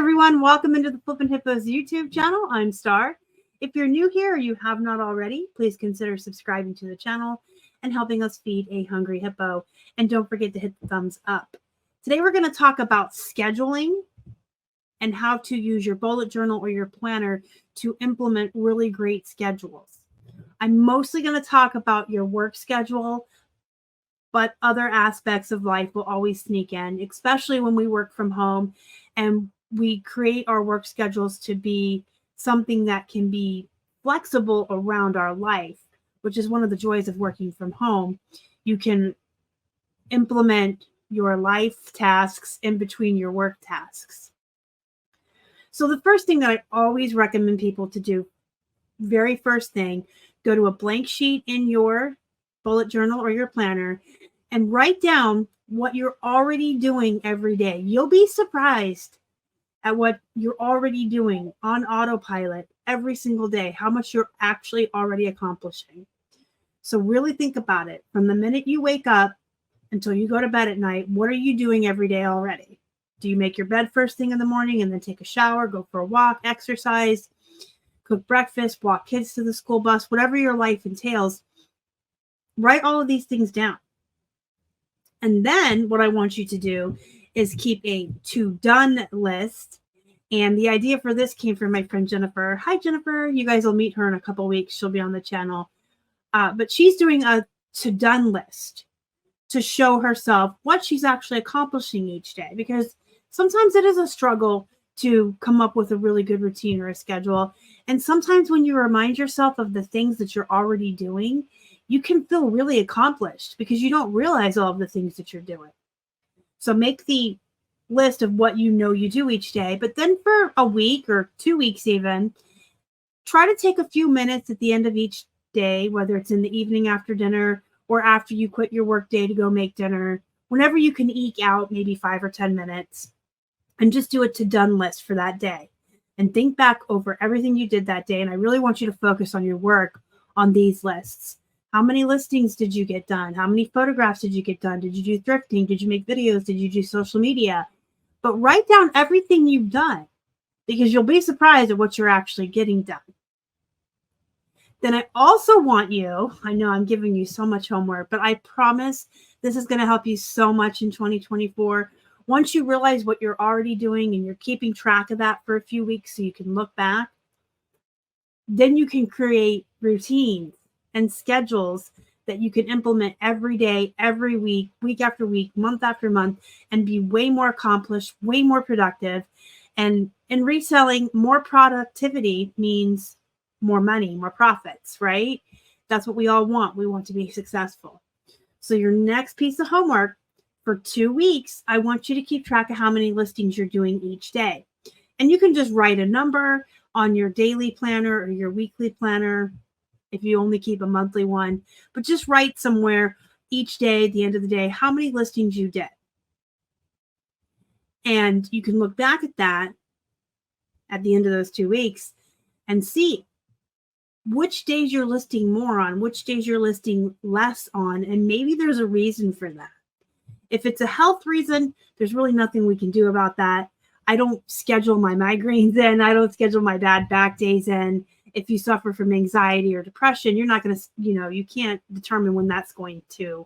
everyone, welcome into the Flippin' Hippos YouTube channel. I'm Star. If you're new here or you have not already, please consider subscribing to the channel and helping us feed a hungry hippo. And don't forget to hit the thumbs up. Today we're going to talk about scheduling and how to use your bullet journal or your planner to implement really great schedules. I'm mostly going to talk about your work schedule, but other aspects of life will always sneak in, especially when we work from home and we create our work schedules to be something that can be flexible around our life, which is one of the joys of working from home. You can implement your life tasks in between your work tasks. So the first thing that I always recommend people to do, very first thing, go to a blank sheet in your bullet journal or your planner and write down what you're already doing every day. You'll be surprised at what you're already doing on autopilot every single day, how much you're actually already accomplishing. So really think about it. From the minute you wake up until you go to bed at night, what are you doing every day already? Do you make your bed first thing in the morning and then take a shower, go for a walk, exercise, cook breakfast, walk kids to the school bus, whatever your life entails? Write all of these things down. And then what I want you to do is keep a to-done list. And the idea for this came from my friend Jennifer. Hi, Jennifer. You guys will meet her in a couple weeks. She'll be on the channel. But she's doing a to-done list to show herself what she's actually accomplishing each day. Because sometimes it is a struggle to come up with a really good routine or a schedule. And sometimes when you remind yourself of the things that you're already doing, you can feel really accomplished because you don't realize all of the things that you're doing. So make the list of what you know you do each day, but then for a week or 2 weeks even, try to take a few minutes at the end of each day, whether it's in the evening after dinner or after you quit your work day to go make dinner, whenever you can eke out maybe 5 or 10 minutes, and just do a to-done list for that day. And think back over everything you did that day. And I really want you to focus on your work on these lists. How many listings did you get done? How many photographs did you get done? Did you do thrifting? Did you make videos? Did you do social media? But write down everything you've done because you'll be surprised at what you're actually getting done. Then I also want you, I know I'm giving you so much homework, but I promise this is going to help you so much in 2024. Once you realize what you're already doing and you're keeping track of that for a few weeks so you can look back, then you can create routines and schedules that you can implement every day, every week, week after week, month after month, and be way more accomplished, way more productive. And in reselling, more productivity means more money, more profits, right? That's what we all want. We want to be successful. So your next piece of homework for 2 weeks, I want you to keep track of how many listings you're doing each day. And you can just write a number on your daily planner or your weekly planner if you only keep a monthly one, but just write somewhere each day at the end of the day how many listings you did. And you can look back at that at the end of those 2 weeks and see which days you're listing more on, which days you're listing less on, and maybe there's a reason for that. If it's a health reason, there's really nothing we can do about that. I don't schedule my migraines in. I don't schedule my bad back days in. If you suffer from anxiety or depression, you're not going to, you can't determine when that's going to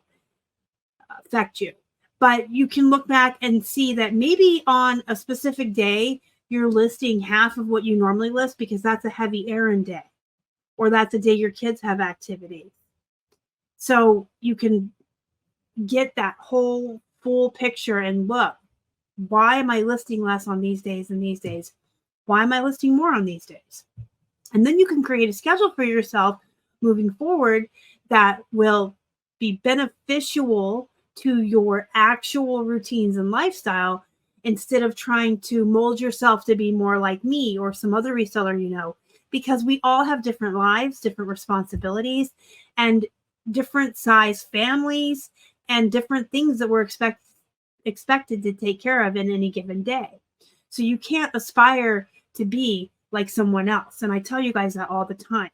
affect you. But you can look back and see that maybe on a specific day, you're listing half of what you normally list because that's a heavy errand day, or that's a day your kids have activities. So you can get that whole full picture and look, why am I listing less on these days and these days? Why am I listing more on these days? And then you can create a schedule for yourself moving forward that will be beneficial to your actual routines and lifestyle instead of trying to mold yourself to be more like me or some other reseller, because we all have different lives, different responsibilities, and different size families and different things that we're expected to take care of in any given day. So you can't aspire to be like someone else. And I tell you guys that all the time.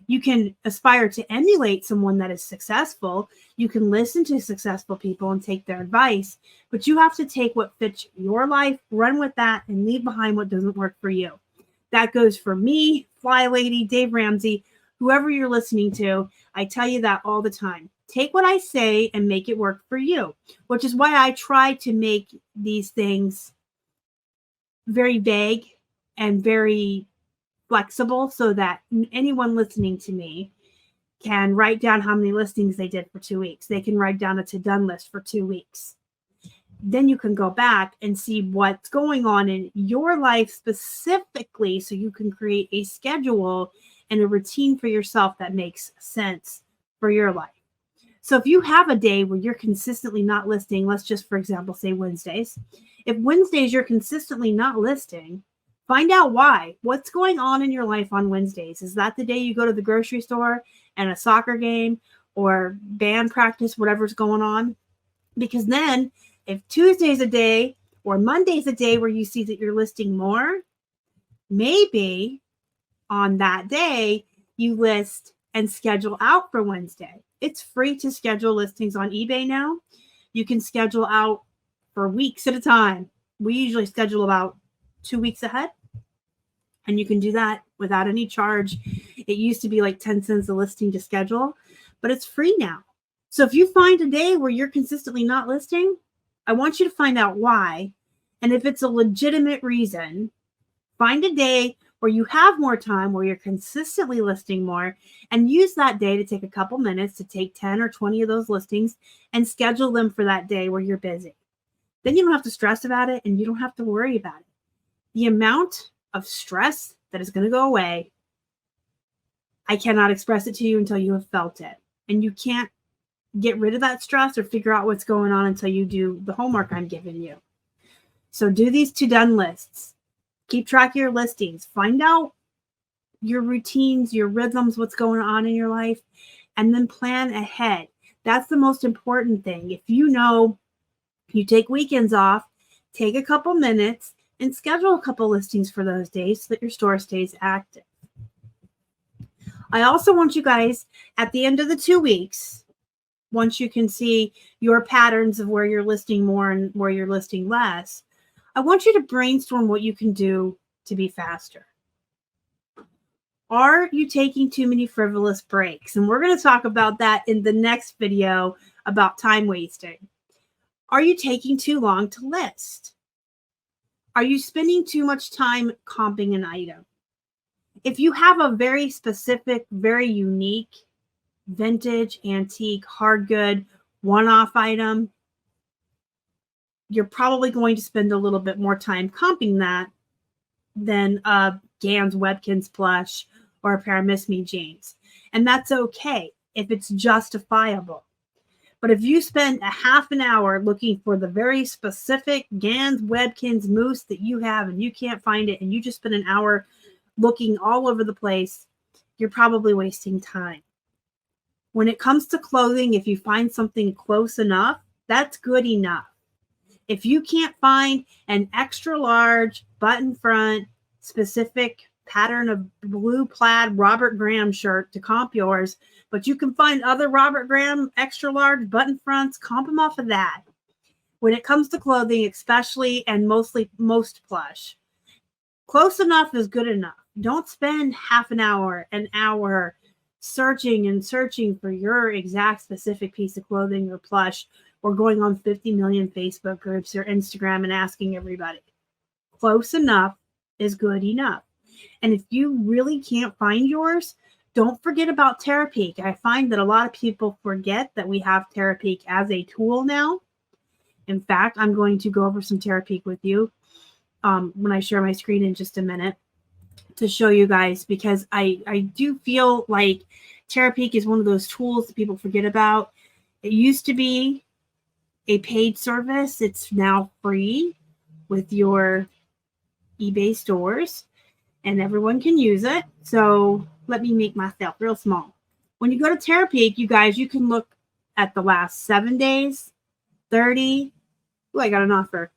You can aspire to emulate someone that is successful. You can listen to successful people and take their advice, but you have to take what fits your life, run with that, and leave behind what doesn't work for you. That goes for me, Fly Lady, Dave Ramsey, whoever you're listening to. I tell you that all the time. Take what I say and make it work for you, which is why I try to make these things very vague and very flexible so that anyone listening to me can write down how many listings they did for 2 weeks. They can write down a to-done list for 2 weeks. Then you can go back and see what's going on in your life specifically so you can create a schedule and a routine for yourself that makes sense for your life. So if you have a day where you're consistently not listing, let's just, for example, say Wednesdays. If Wednesdays you're consistently not listing, find out why. What's going on in your life on Wednesdays? Is that the day you go to the grocery store and a soccer game or band practice, whatever's going on? Because then if Tuesday's a day or Monday's a day where you see that you're listing more, maybe on that day you list and schedule out for Wednesday. It's free to schedule listings on eBay now. You can schedule out for weeks at a time. We usually schedule about 2 weeks ahead. And you can do that without any charge. It used to be like 10 cents a listing to schedule, but it's free now. So if you find a day where you're consistently not listing, I want you to find out why. And if it's a legitimate reason, find a day where you have more time, where you're consistently listing more, and use that day to take a couple minutes to take 10 or 20 of those listings and schedule them for that day where you're busy. Then you don't have to stress about it and you don't have to worry about it. The amount of stress that is going to go away, I cannot express it to you until you have felt it. And you can't get rid of that stress or figure out what's going on until you do the homework I'm giving you. So do these to-done lists. Keep track of your listings. Find out your routines, your rhythms, what's going on in your life, and then plan ahead. That's the most important thing. If you know you take weekends off, take a couple minutes and schedule a couple listings for those days so that your store stays active. I also want you guys at the end of the 2 weeks, once you can see your patterns of where you're listing more and where you're listing less, I want you to brainstorm what you can do to be faster. Are you taking too many frivolous breaks? And we're going to talk about that in the next video about time wasting. Are you taking too long to list? Are you spending too much time comping an item? If you have a very specific, very unique, vintage, antique, hard good, one-off item, you're probably going to spend a little bit more time comping that than a Gans Webkins plush or a pair of Miss Me jeans. And that's okay if it's justifiable. But if you spend a half an hour looking for the very specific Gans Webkins moose that you have and you can't find it, and you just spend an hour looking all over the place, you're probably wasting time. When it comes to clothing, if you find something close enough, that's good enough. If you can't find an extra large button front specific pattern of blue plaid Robert Graham shirt to comp yours, but you can find other Robert Graham extra large button fronts, comp them off of that. When it comes to clothing, especially and most plush, close enough is good enough. Don't spend half an hour searching for your exact specific piece of clothing or plush, or going on 50 million Facebook groups or Instagram and asking everybody. Close enough is good enough. And if you really can't find yours, don't forget about Terapeak. I find that a lot of people forget that we have Terapeak as a tool now. In fact, I'm going to go over some Terapeak with you when I share my screen in just a minute to show you guys, because I do feel like Terapeak is one of those tools that people forget about. It used to be a paid service. It's now free with your eBay stores and everyone can use it. So let me make myself real small. When you go to Terapeak, you guys, you can look at the last 7 days, 30. Oh, I got an offer.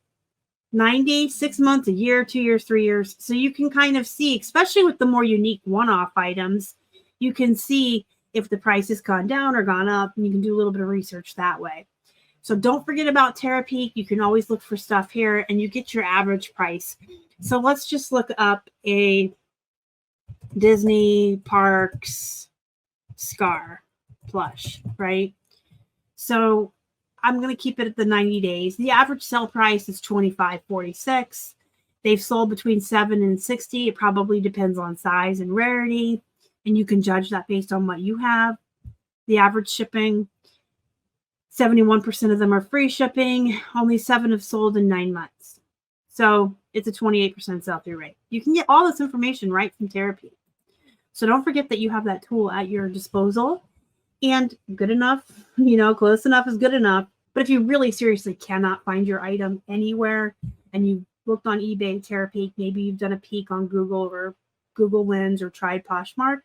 90, 6 months, a year, 2 years, 3 years. So you can kind of see, especially with the more unique one-off items, you can see if the price has gone down or gone up, and you can do a little bit of research that way. So don't forget about Terapeak. You can always look for stuff here, and you get your average price. So let's just look up a Disney Parks Scar plush, right? So I'm going to keep it at the 90 days. The average sell price is $25.46. They've sold between $7 and $60. It probably depends on size and rarity, and you can judge that based on what you have. The average shipping, 71% of them are free shipping. Only 7 have sold in 9 months. So it's a 28% sell-through rate. You can get all this information right from Terapeak. So don't forget that you have that tool at your disposal. And good enough, close enough is good enough. But if you really seriously cannot find your item anywhere, and you looked on eBay, Terapeak, maybe you've done a peek on Google or Google Lens or tried Poshmark.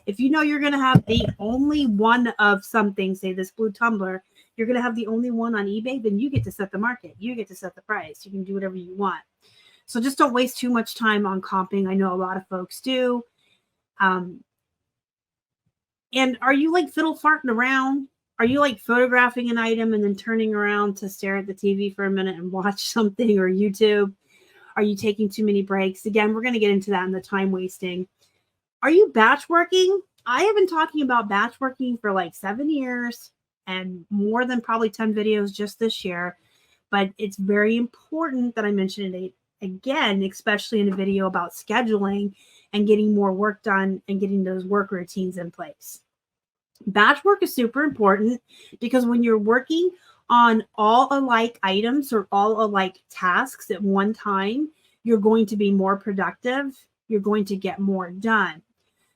If you know you're going to have the only one of something, say this blue tumbler, you're going to have the only one on eBay, then you get to set the market. You get to set the price. You can do whatever you want. So just don't waste too much time on comping. I know a lot of folks do. And are you like fiddle farting around? Are you like photographing an item and then turning around to stare at the TV for a minute and watch something or YouTube? Are you taking too many breaks? Again, we're going to get into that in the time wasting. Are you batch working? I have been talking about batch working for like 7 years and more than probably 10 videos just this year. But it's very important that I mention it again, especially in a video about scheduling and getting more work done and getting those work routines in place. Batch work is super important because when you're working on all alike items or all alike tasks at one time, you're going to be more productive. You're going to get more done.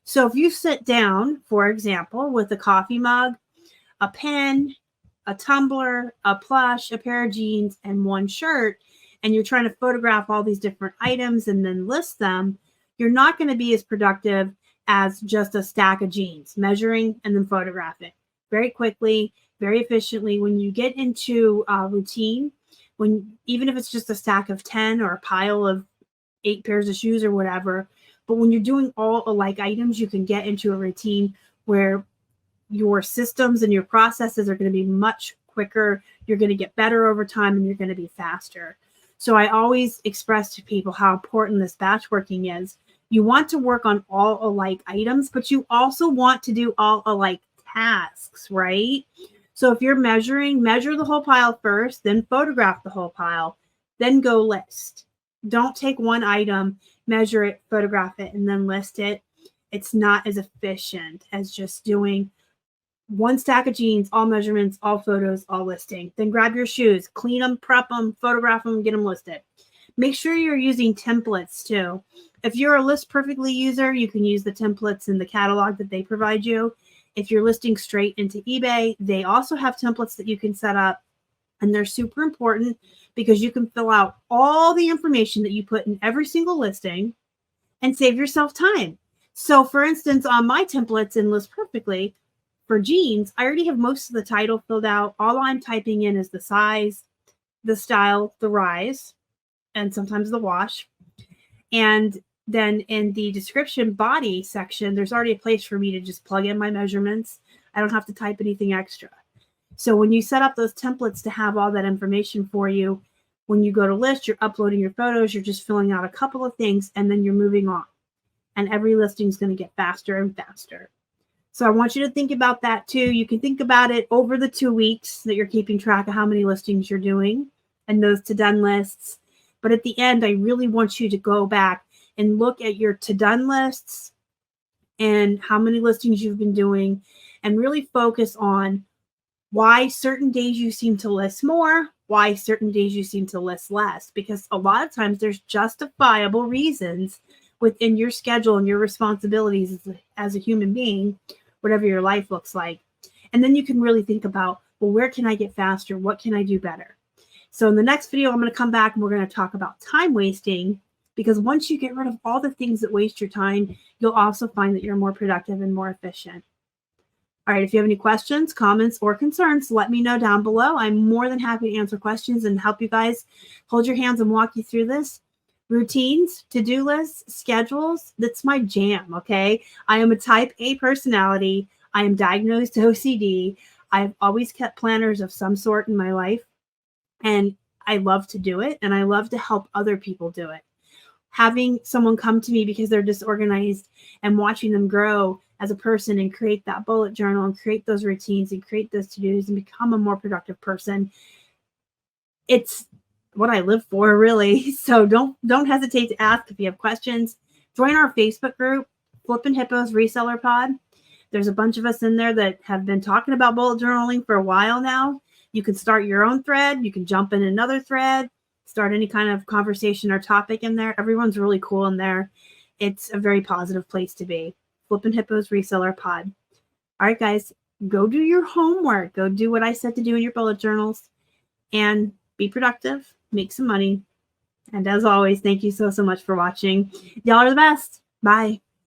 So if you sit down, for example, with a coffee mug, a pen, a tumbler, a plush, a pair of jeans, and one shirt, and you're trying to photograph all these different items and then list them, you're not going to be as productive as just a stack of jeans, measuring and then photographing very quickly, very efficiently. When you get into a routine, even if it's just a stack of 10 or a pile of 8 pairs of shoes or whatever, but when you're doing all alike items, you can get into a routine where your systems and your processes are going to be much quicker. You're going to get better over time, and you're going to be faster. So I always express to people how important this batch working is. You want to work on all alike items, but you also want to do all alike tasks, right? So if you're measuring, measure the whole pile first, then photograph the whole pile, then go list. Don't take one item, measure it, photograph it, and then list it. It's not as efficient as just doing one stack of jeans, all measurements, all photos, all listing. Then grab your shoes, clean them, prep them, photograph them, get them listed. Make sure you're using templates too. If you're a List Perfectly user, you can use the templates in the catalog that they provide you. If you're listing straight into eBay, they also have templates that you can set up, and they're super important because you can fill out all the information that you put in every single listing and save yourself time. So for instance, on my templates in List Perfectly for jeans, I already have most of the title filled out. All I'm typing in is the size, the style, the rise, and sometimes the wash. And then in the description body section, there's already a place for me to just plug in my measurements. I don't have to type anything extra. So when you set up those templates to have all that information for you, when you go to list, you're uploading your photos, you're just filling out a couple of things, and then you're moving on. And every listing is going to get faster and faster. So I want you to think about that too. You can think about it over the 2 weeks that you're keeping track of how many listings you're doing and those to-done lists. But at the end, I really want you to go back and look at your to-done lists and how many listings you've been doing and really focus on why certain days you seem to list more, why certain days you seem to list less, because a lot of times there's justifiable reasons within your schedule and your responsibilities as a human being, whatever your life looks like. And then you can really think about, well, where can I get faster? What can I do better? So in the next video, I'm going to come back and we're going to talk about time wasting, because once you get rid of all the things that waste your time, you'll also find that you're more productive and more efficient. All right, if you have any questions, comments, or concerns, let me know down below. I'm more than happy to answer questions and help you guys hold your hands and walk you through this. Routines, to-do lists, schedules, that's my jam, okay? I am a type A personality. I am diagnosed OCD. I've always kept planners of some sort in my life, and I love to do it, and I love to help other people do it. Having someone come to me because they're disorganized and watching them grow as a person and create that bullet journal and create those routines and create those to-dos and become a more productive person, it's what I live for, really. So don't hesitate to ask if you have questions. Join our Facebook group, Flippin' Hippos Reseller Pod. There's a bunch of us in there that have been talking about bullet journaling for a while now. You can start your own thread. You can jump in another thread, start any kind of conversation or topic in there. Everyone's really cool in there. It's a very positive place to be. Flippin' Hippos Reseller Pod. All right, guys, go do your homework. Go do what I said to do in your bullet journals and be productive, make some money. And as always, thank you so much for watching. Y'all are the best. Bye.